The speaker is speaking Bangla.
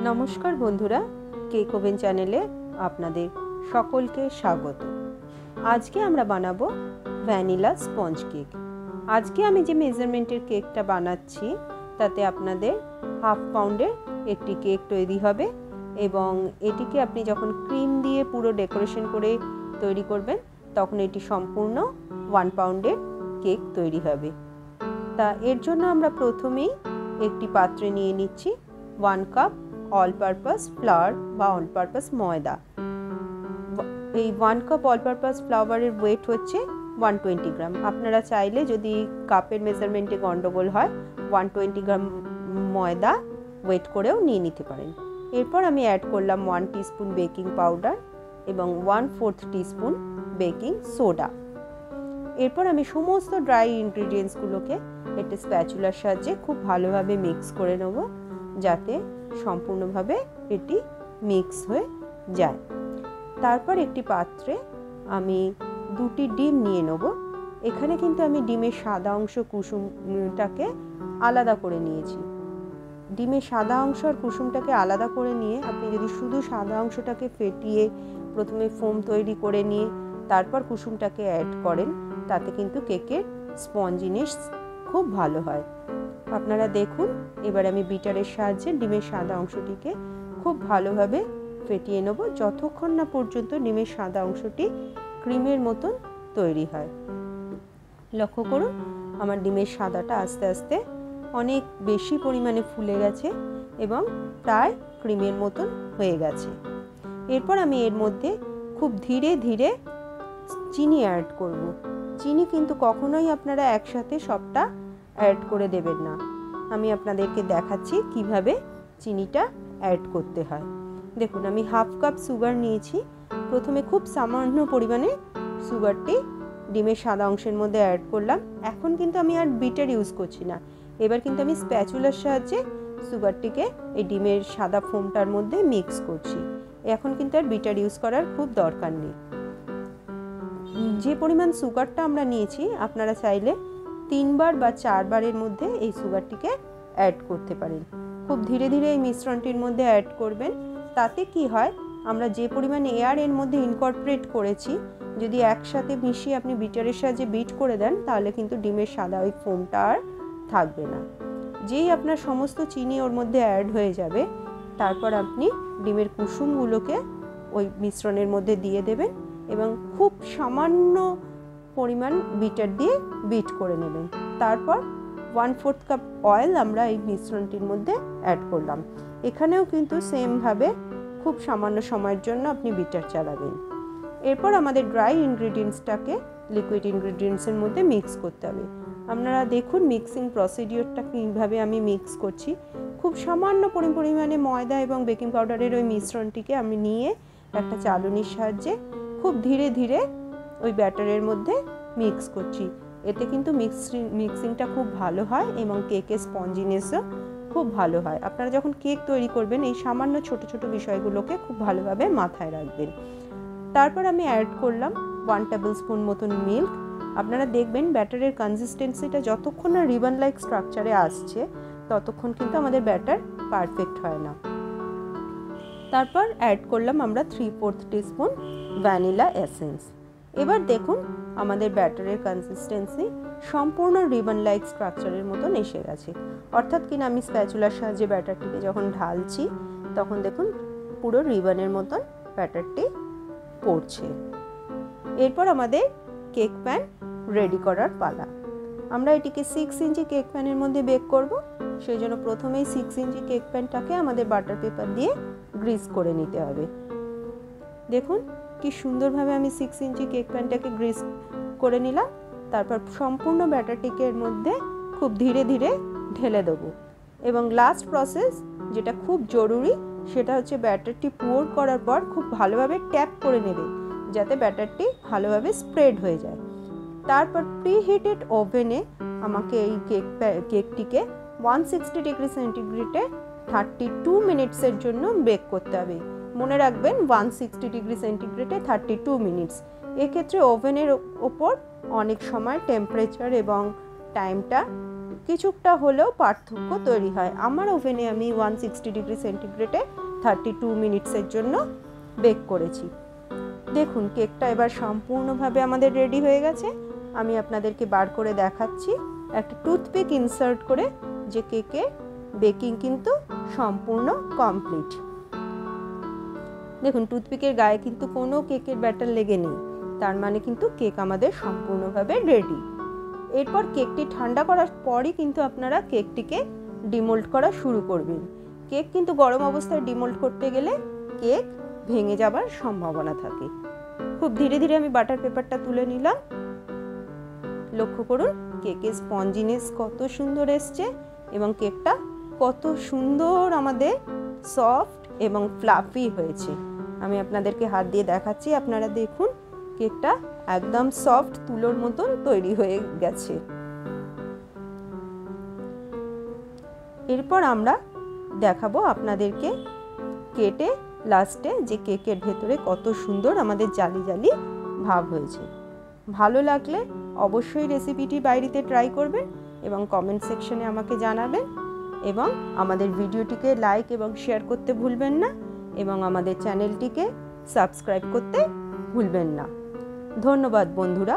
নমস্কার বন্ধুরা, কেক ওভেন চ্যানেলে আপনাদের সকলকে স্বাগত। আজকে আমরা বানাবো ভ্যানিলা স্পঞ্জ কেক। আজকে আমি যে মেজারমেন্টের কেকটা বানাচ্ছি তাতে আপনাদের হাফ পাউন্ডের একটি কেক তৈরি হবে এবং এটিকে আপনি যখন ক্রিম দিয়ে পুরো ডেকোরেশন করে তৈরি করবেন তখন এটি সম্পূর্ণ 1 পাউন্ডের কেক তৈরি হবে। তা এর জন্য আমরা প্রথমেই একটি পাত্রে নিয়ে নিচ্ছি 1 কাপ অল পারপাস ফ্লাওয়ার বা অল পারপাস ময়দা। এই 1 কাপ অল পারপাস ফ্লাওয়ারের ওয়েট হচ্ছে 120 গ্রাম। আপনারা চাইলে যদি কাপের মেজারমেন্টে গন্ডগোল হয় 120 গ্রাম ময়দা ওয়েট করেও নিয়ে নিতে পারেন। এরপর আমি অ্যাড করলাম 1 টিস্পুন বেকিং পাউডার এবং 1/4 টিস্পুন বেকিং সোডা। এরপর আমি সমস্ত ড্রাই ইনগ্রিডিয়েন্টসগুলোকে একটা স্প্যাচুলার সাহায্যে খুব ভালোভাবে মিক্স করে নেব যাতে সম্পূর্ণভাবে এটি মিক্স হয়ে যায়। তারপর একটি পাত্রে আমি 2টি ডিম নিয়ে নেব। এখানে কিন্তু আমি ডিমের সাদা অংশ কুসুমটাকে আলাদা করে নিয়েছি। ডিমের সাদা অংশ আর কুসুমটাকে আলাদা করে নিয়ে আপনি যদি শুধু সাদা অংশটাকে ফেটিয়ে প্রথমে ফোম তৈরি করে নিয়ে তারপর কুসুমটাকে অ্যাড করেন তাতে কিন্তু কেকের স্পঞ্জিনেস খুব ভালো হয়। আপনারা দেখুন, এবার আমি বিটারের সাহায্যে ডিমের সাদা অংশটিকে খুব ভালোভাবে ফেটিয়ে নেব যতক্ষণ না পর্যন্ত ডিমের সাদা অংশটি ক্রিমের মতন তৈরি হয়। লক্ষ্য করুন, আমার ডিমের সাদাটা আস্তে আস্তে অনেক বেশি পরিমাণে ফুলে গেছে এবং প্রায় ক্রিমের মতন হয়ে গেছে। এরপর আমি এর মধ্যে খুব ধীরে ধীরে চিনি অ্যাড করব। চিনি কিন্তু কখনোই আপনারা একসাথে সবটা অ্যাড করে দেবেন না। আমি আপনাদেরকে দেখাচ্ছি কিভাবে চিনিটা অ্যাড করতে হয়। দেখুন, আমি হাফ কাপ সুগার নিয়েছি। প্রথমে খুব সামান্য পরিমাণে সুগারটি ডিমের সাদা অংশের মধ্যে অ্যাড করলাম। এখন কিন্তু আমি আর বিটার ইউজ করছি না। এবার কিন্তু আমি স্প্যাচুলার সাহায্যে সুগারটিকে এই ডিমের সাদা ফোমটার মধ্যে মিক্স করছি। এখন কিন্তু আর বিটার ইউজ করার খুব দরকার নেই। যে পরিমাণ সুগারটা আমরা নিয়েছি আপনারা চাইলে 3 বার বা 4 বারের মধ্যে এই সুগারটিকে অ্যাড করতে পারেন। খুব ধীরে ধীরে এই মিশ্রণটির মধ্যে অ্যাড করবেন। তাতে কি হয়, আমরা যে পরিমাণ এয়ার এর মধ্যে ইনকর্পোরেট করেছি যদি একসাথে মিশিয়ে আপনি বিটারের সাহায্যে বিট করে দেন তাহলে কিন্তু ডিমের সাদা ওই ফোমটা আর থাকবে না। যেই আপনার সমস্ত চিনি ওর মধ্যে অ্যাড হয়ে যাবে তারপর আপনি ডিমের কুসুমগুলোকে ওই মিশ্রণের মধ্যে দিয়ে দেবেন এবং খুব সামান্য পরিমাণ বিটার দিয়ে বিট করে নেবেন। তারপর 1/4 কাপ অয়েল আমরা এই মিশ্রণটির মধ্যে অ্যাড করলাম। এখানেও কিন্তু সেমভাবে খুব সামান্য সময়ের জন্য আপনি বিটার চালাবেন। এরপর আমাদের ড্রাই ইনগ্রিডিয়েন্টসটাকে লিকুইড ইনগ্রিডিয়েন্টসের মধ্যে মিক্স করতে হবে। আপনারা দেখুন মিক্সিং প্রসিডিওরটা কীভাবে আমি মিক্স করছি। খুব সামান্য পরিমাণে ময়দা এবং বেকিং পাউডারের ওই মিশ্রণটিকে আমি নিয়ে একটা চালুনির সাহায্যে খুব ধীরে ধীরে ওই ব্যাটারের মধ্যে মিক্স করছি। এতে কিন্তু মিক্সিংটা খুব ভালো হয় এবং কেকের স্পঞ্জিনেসও খুব ভালো হয়। আপনারা যখন কেক তৈরি করবেন এই সামান্য ছোট ছোট বিষয়গুলোকে খুব ভালোভাবে মাথায় রাখবেন। তারপর আমি অ্যাড করলাম 1 টেবিল স্পুন মতন মিল্ক। আপনারা দেখবেন ব্যাটারের কনসিস্টেন্সিটা যতক্ষণ না রিবন লাইক স্ট্রাকচারে আসছে ততক্ষণ কিন্তু আমাদের ব্যাটার পারফেক্ট হয় না। তারপর অ্যাড করলাম আমরা 3/4 টিস্পুন ভ্যানিলা এসেন্স। এবার দেখুন আমাদের ব্যাটারের কনসিস্টেন্সি সম্পূর্ণ রিবন লাইক স্ট্রাকচারের মতন এসে গেছে। অর্থাৎ কিনা আমি স্প্যাচুলার সাহায্যে ব্যাটারটিকে যখন ঢালছি তখন দেখুন পুরো রিবনের মতন ব্যাটারটি পড়ছে। এরপর আমাদের কেক প্যান রেডি করার পালা। আমরা এটিকে 6 ইঞ্চি কেক প্যানের মধ্যে বেক করব। সেই জন্য প্রথমেই 6 ইঞ্চি কেক প্যানটাকে আমাদের বাটার পেপার দিয়ে গ্রিস করে নিতে হবে। দেখুন কি সুন্দরভাবে আমি 6 ইঞ্চি কেক প্যানটাকে গ্রিস করে নিলাম। তারপর সম্পূর্ণ ব্যাটারটিকে এর মধ্যে খুব ধীরে ধীরে ঢেলে দেবো এবং লাস্ট প্রসেস যেটা খুব জরুরি সেটা হচ্ছে ব্যাটারটি পোর করার পর খুব ভালোভাবে ট্যাপ করে নেবে যাতে ব্যাটারটি ভালোভাবে স্প্রেড হয়ে যায়। তারপর প্রিহিটেড ওভেনে আমাকে এই কেকটিকে 160 ডিগ্রি সেন্টিগ্রেডে 32 মিনিটসের জন্য বেক করতে হবে। মনে রাখবেন 160 ডিগ্রি সেন্টিগ্রেডে 32 মিনিটস। এক্ষেত্রে ওভেনের ওপর অনেক সময় টেম্পারেচার এবং টাইমটা কিছুটা হলেও পার্থক্য তৈরি হয়। আমার ওভেনে আমি 160 ডিগ্রি সেন্টিগ্রেডে 32 মিনিটসের জন্য বেক করেছি। দেখুন কেকটা এবার সম্পূর্ণভাবে আমাদের রেডি হয়ে গেছে। আমি আপনাদেরকে বার করে দেখাচ্ছি একটা টুথপিক ইনসার্ট করে যে কেকের বেকিং কিন্তু সম্পূর্ণ কমপ্লিট। দেখুন টুথপিকের গায়ে কিন্তু কোনো কেকের ব্যাটার লেগে নেই, তার মানে কিন্তু কেক আমাদের সম্পূর্ণভাবে রেডি। এরপর কেকটি ঠান্ডা করার পরই কিন্তু আপনারা কেকটিকে ডিমোল্ড করা শুরু করবেন। কেক কিন্তু গরম অবস্থায় ডিমোল্ড করতে গেলে কেক ভেঙে যাবার সম্ভাবনা থাকে। খুব ধীরে ধীরে আমি বাটার পেপারটা তুলে নিলাম। লক্ষ্য করুন কেকের স্পঞ্জিনেস কত সুন্দর এসছে এবং কেকটা কত সুন্দর আমাদের সফট এবং ফ্লাফি হয়েছে। আমি আপনাদেরকে হাত দিয়ে দেখাচ্ছি, আপনারা দেখুন কেকটা একদম সফট তুলোর মতন তৈরি হয়ে গেছে। এরপর আমরা দেখাবো আপনাদেরকে কেটে লাস্টে যে কেকের ভেতরে কত সুন্দর আমাদের জালি জালি ভাব হয়েছে। ভালো লাগলে অবশ্যই রেসিপিটি বাড়িতে ট্রাই করবেন এবং কমেন্ট সেকশনে আমাকে জানাবেন এবং আমাদের ভিডিওটিকে লাইক এবং শেয়ার করতে ভুলবেন না এবং আমাদের চ্যানেলটিকে সাবস্ক্রাইব করতে ভুলবেন না। ধন্যবাদ বন্ধুরা।